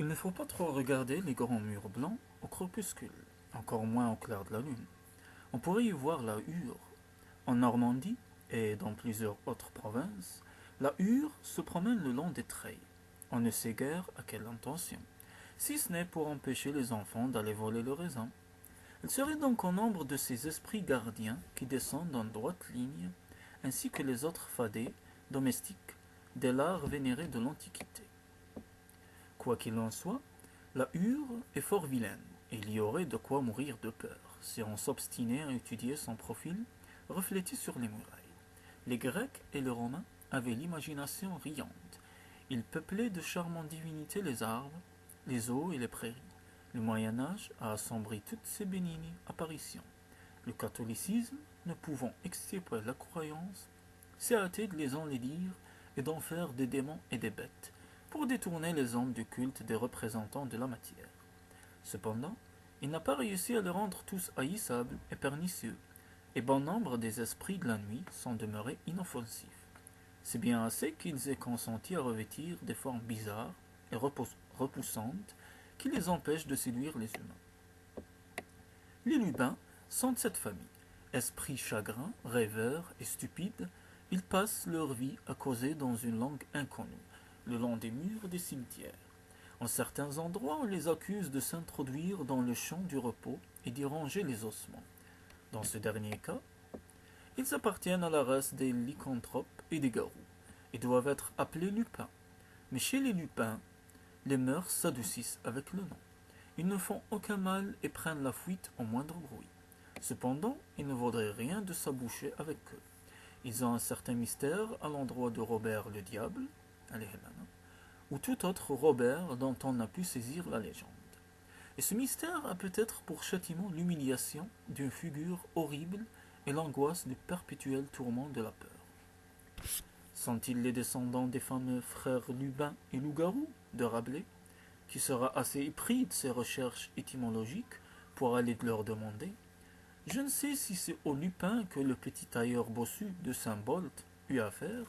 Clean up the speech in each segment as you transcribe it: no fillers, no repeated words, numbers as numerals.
Il ne faut pas trop regarder les grands murs blancs au crépuscule, encore moins au clair de la lune. On pourrait y voir la Hure. En Normandie et dans plusieurs autres provinces, la Hure se promène le long des treilles. On ne sait guère à quelle intention, si ce n'est pour empêcher les enfants d'aller voler le raisin. Elle serait donc au nombre de ces esprits gardiens qui descendent en droite ligne, ainsi que les autres fadets, domestiques, des lards vénérés de l'Antiquité. Quoi qu'il en soit, la Hure est fort vilaine, et il y aurait de quoi mourir de peur si on s'obstinait à étudier son profil reflété sur les murailles. Les Grecs et les Romains avaient l'imagination riante. Ils peuplaient de charmantes divinités les arbres, les eaux et les prairies. Le Moyen Âge a assombri toutes ces bénignes apparitions. Le catholicisme, ne pouvant extirper la croyance, s'est hâté de les enlaidir et d'en faire des démons et des bêtes, pour détourner les hommes du culte des représentants de la matière. Cependant, il n'a pas réussi à les rendre tous haïssables et pernicieux, et bon nombre des esprits de la nuit sont demeurés inoffensifs. C'est bien assez qu'ils aient consenti à revêtir des formes bizarres et repoussantes qui les empêchent de séduire les humains. Les lubins sont de cette famille. Esprits chagrins, rêveurs et stupides, ils passent leur vie à causer dans une langue inconnue, le long des murs des cimetières. En certains endroits, on les accuse de s'introduire dans le champ du repos et d'y ranger les ossements. Dans ce dernier cas, ils appartiennent à la race des lycanthropes et des garous, et doivent être appelés lupins. Mais chez les lupins, les mœurs s'adoucissent avec le nom. Ils ne font aucun mal et prennent la fuite au moindre bruit. Cependant, il ne vaudrait rien de s'aboucher avec eux. Ils ont un certain mystère à l'endroit de Robert le Diable, ou tout autre Robert dont on n'a pu saisir la légende. Et ce mystère a peut-être pour châtiment l'humiliation d'une figure horrible et l'angoisse du perpétuel tourment de la peur. Sont-ils les descendants des fameux frères Lubin et Loup-garou de Rabelais, qui sera assez épris de ces recherches étymologiques pour aller leur demander? Je ne sais si c'est au Lupin que le petit tailleur bossu de Saint-Bolt eut affaire,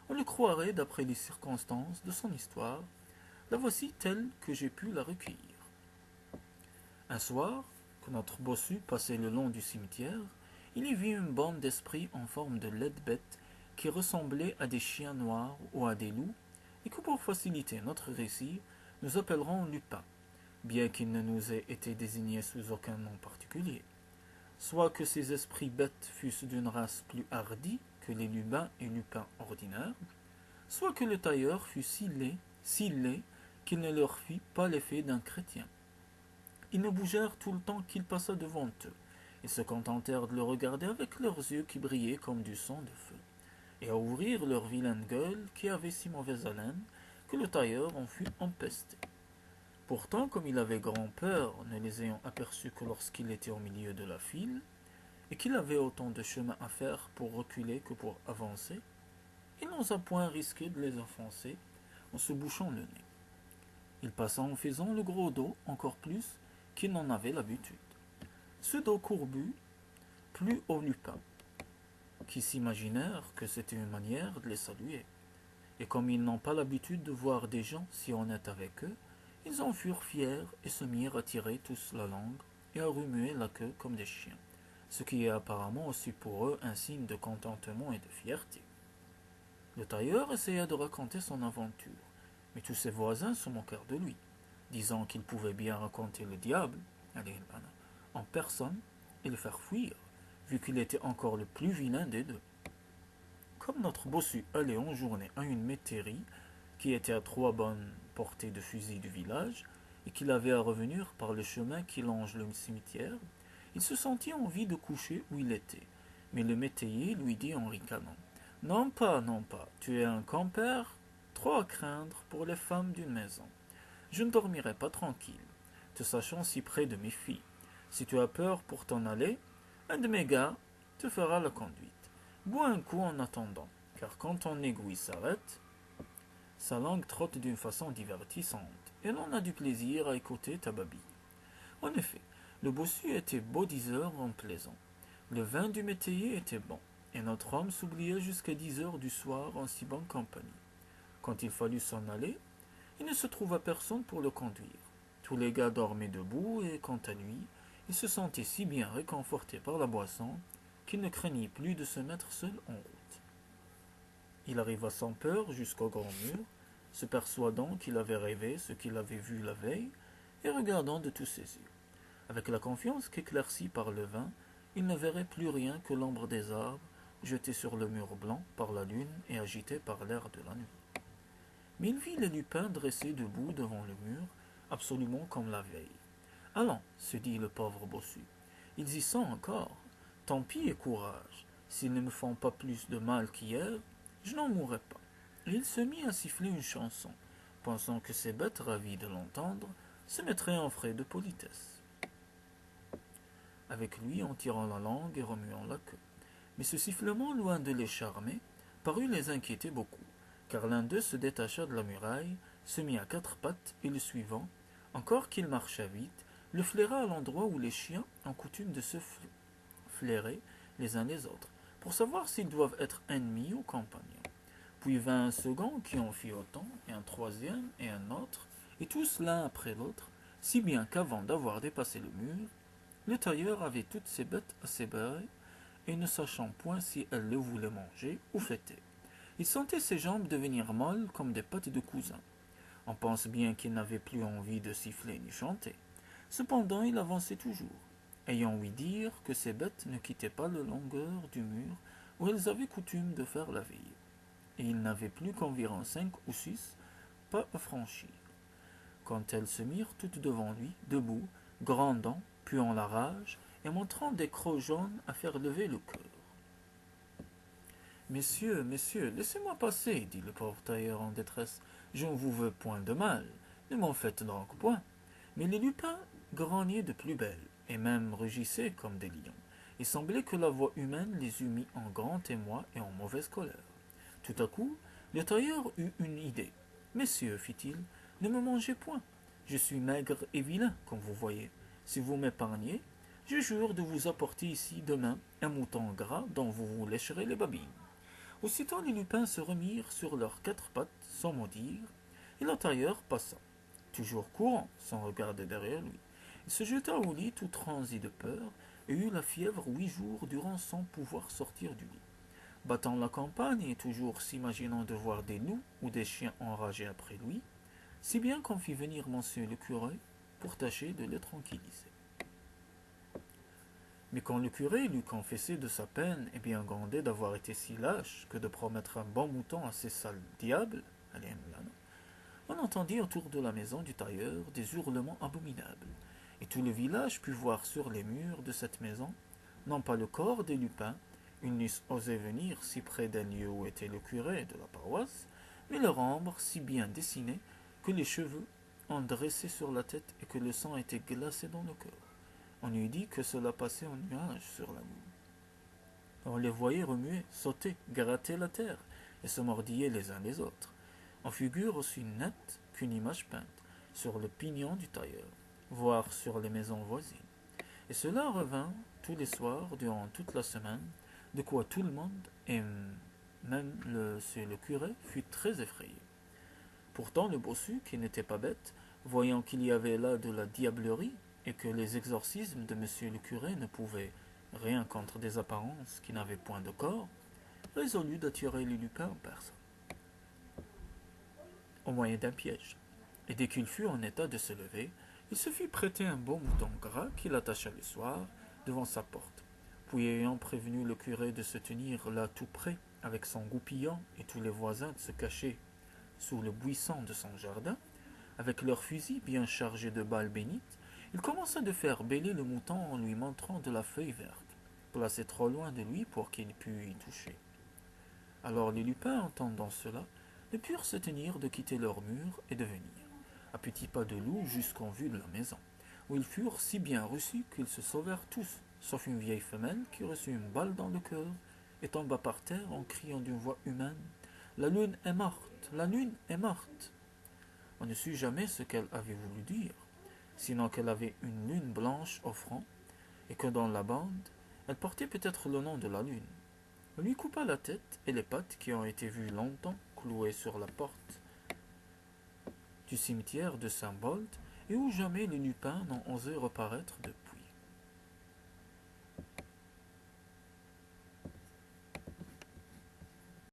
on le croirait d'après les circonstances de son histoire. La voici telle que j'ai pu la recueillir. Un soir, que notre bossu passait le long du cimetière, il y vit une bande d'esprits en forme de laides bêtes qui ressemblaient à des chiens noirs ou à des loups, et que pour faciliter notre récit, nous appellerons Lupin, bien qu'il ne nous ait été désigné sous aucun nom particulier. Soit que ces esprits bêtes fussent d'une race plus hardie que les lubins et lupins ordinaires, soit que le tailleur fût si laid qu'il ne leur fit pas l'effet d'un chrétien. Ils ne bougèrent tout le temps qu'il passa devant eux. Ils se contentèrent de le regarder avec leurs yeux qui brillaient comme du sang de feu, et à ouvrir leur vilaine gueule qui avait si mauvaise haleine que le tailleur en fut empesté. Pourtant, comme il avait grand peur, ne les ayant aperçus que lorsqu'il était au milieu de la file, et qu'il avait autant de chemin à faire pour reculer que pour avancer, il n'osa point risquer de les offenser en se bouchant le nez. Il passa en faisant le gros dos encore plus qu'il n'en avait l'habitude. Ce dos courbu plut aux lupins, qui s'imaginèrent que c'était une manière de les saluer. Et comme ils n'ont pas l'habitude de voir des gens si honnêtes avec eux, ils en furent fiers et se mirent à tirer tous la langue et à remuer la queue comme des chiens, ce qui est apparemment aussi pour eux un signe de contentement et de fierté. Le tailleur essaya de raconter son aventure, mais tous ses voisins se moquèrent de lui, disant qu'il pouvait bien raconter le diable, en personne, et le faire fuir, vu qu'il était encore le plus vilain des deux. Comme notre bossu allait en journée à une métairie, qui était à 3 bonnes portées de fusil du village, et qu'il avait à revenir par le chemin qui longe le cimetière, il se sentit envie de coucher où il était. Mais le métayer lui dit en ricanant: Non pas, non pas, tu es un compère trop à craindre pour les femmes d'une maison. Je ne dormirai pas tranquille, te sachant si près de mes filles. Si tu as peur pour t'en aller, un de mes gars te fera la conduite. Bois un coup en attendant, car quand ton aiguille s'arrête, sa langue trotte d'une façon divertissante, et l'on a du plaisir à écouter ta babille. En effet, le bossu était beau diseur en plaisant. Le vin du métayer était bon, et notre homme s'oubliait jusqu'à 10 heures du soir en si bonne compagnie. Quand il fallut s'en aller, il ne se trouva personne pour le conduire. Tous les gars dormaient debout et, quant à lui, il se sentait si bien réconforté par la boisson qu'il ne craignit plus de se mettre seul en route. Il arriva sans peur jusqu'au grand mur, se persuadant qu'il avait rêvé ce qu'il avait vu la veille, et regardant de tous ses yeux. Avec la confiance qu'éclaircie par le vin, il ne verrait plus rien que l'ombre des arbres, jetée sur le mur blanc par la lune et agitée par l'air de la nuit. Mais il vit les lupins dressés debout devant le mur, absolument comme la veille. Allons, se dit le pauvre bossu, ils y sont encore. Tant pis et courage. S'ils ne me font pas plus de mal qu'hier, je n'en mourrai pas. Et il se mit à siffler une chanson, pensant que ces bêtes, ravies de l'entendre, se mettraient en frais de politesse. Avec lui en tirant la langue et remuant la queue. Mais ce sifflement, loin de les charmer, parut les inquiéter beaucoup, car l'un d'eux se détacha de la muraille, se mit à quatre pattes et le suivant, encore qu'il marchât vite, le flaira à l'endroit où les chiens ont coutume de se flairer les uns les autres, pour savoir s'ils doivent être ennemis ou compagnons. Puis vint un second qui en fit autant, et un troisième, et un autre, et tous l'un après l'autre, si bien qu'avant d'avoir dépassé le mur, le tailleur avait toutes ces bêtes à ses barrets, et ne sachant point si elles le voulaient manger ou fêter. Il sentait ses jambes devenir molles comme des pattes de cousin. On pense bien qu'il n'avait plus envie de siffler ni chanter. Cependant, il avançait toujours, ayant ouï dire que ces bêtes ne quittaient pas la longueur du mur où elles avaient coutume de faire la veille, et il n'avait plus qu'environ 5 ou 6 pas à franchir, quand elles se mirent toutes devant lui, debout, grondant, puant la rage, et montrant des crocs jaunes à faire lever le cœur. Messieurs, messieurs, laissez-moi passer, dit le pauvre tailleur en détresse. Je ne vous veux point de mal, ne m'en faites donc point. Mais les lupins grognaient de plus belle, et même rugissaient comme des lions. Il semblait que la voix humaine les eût mis en grand émoi et en mauvaise colère. Tout à coup, le tailleur eut une idée. Messieurs, fit-il, ne me mangez point. Je suis maigre et vilain, comme vous voyez. Si vous m'épargnez, je jure de vous apporter ici demain un mouton gras dont vous vous lécherez les babines. Aussitôt les lupins se remirent sur leurs quatre pattes sans mot dire, et le tailleur passa, toujours courant, sans regarder derrière lui. Il se jeta au lit tout transi de peur, et eut la fièvre 8 jours durant sans pouvoir sortir du lit. Battant la campagne et toujours s'imaginant de voir des loups ou des chiens enragés après lui, si bien qu'on fit venir monsieur le curé pour tâcher de le tranquilliser. Mais quand le curé l'eut confessé de sa peine et bien grondé d'avoir été si lâche que de promettre un bon mouton à ces sales diables, on entendit autour de la maison du tailleur des hurlements abominables, et tout le village put voir sur les murs de cette maison, non pas le corps des lupins, ils n'eussent osé venir si près d'un lieu où était le curé de la paroisse, mais leur ombre si bien dessinée que les cheveux en dressaient sur la tête et que le sang était glacé dans le cœur. On eût dit que cela passait en nuage sur la lune. On les voyait remuer, sauter, gratter la terre, et se mordiller les uns les autres. En figure aussi nette qu'une image peinte, sur le pignon du tailleur, voire sur les maisons voisines. Et cela revint tous les soirs durant toute la semaine, de quoi tout le monde, et même le curé, fut très effrayé. Pourtant le bossu, qui n'était pas bête, voyant qu'il y avait là de la diablerie, et que les exorcismes de monsieur le curé ne pouvaient rien contre des apparences qui n'avaient point de corps, résolut d'attirer les lupins en personne, au moyen d'un piège. Et dès qu'il fut en état de se lever, il se fit prêter un beau mouton gras qu'il attacha le soir devant sa porte. Puis, ayant prévenu le curé de se tenir là tout près, avec son goupillant, et tous les voisins de se cacher sous le buisson de son jardin, avec leurs fusils bien chargés de balles bénites, il commença de faire bêler le mouton en lui montrant de la feuille verte, placée trop loin de lui pour qu'il pût y toucher. Alors les lupins, entendant cela, ne purent se tenir de quitter leur mur et de venir, à petits pas de loup jusqu'en vue de la maison, où ils furent si bien reçus qu'ils se sauvèrent tous, sauf une vieille femelle qui reçut une balle dans le cœur et tomba par terre en criant d'une voix humaine « La lune est morte, la lune est morte !» On ne sut jamais ce qu'elle avait voulu dire, sinon qu'elle avait une lune blanche au front, et que dans la bande, elle portait peut-être le nom de la lune. On lui coupa la tête et les pattes qui ont été vues longtemps clouées sur la porte du cimetière de Saint-Bold et où jamais les Lupins n'ont osé reparaître depuis.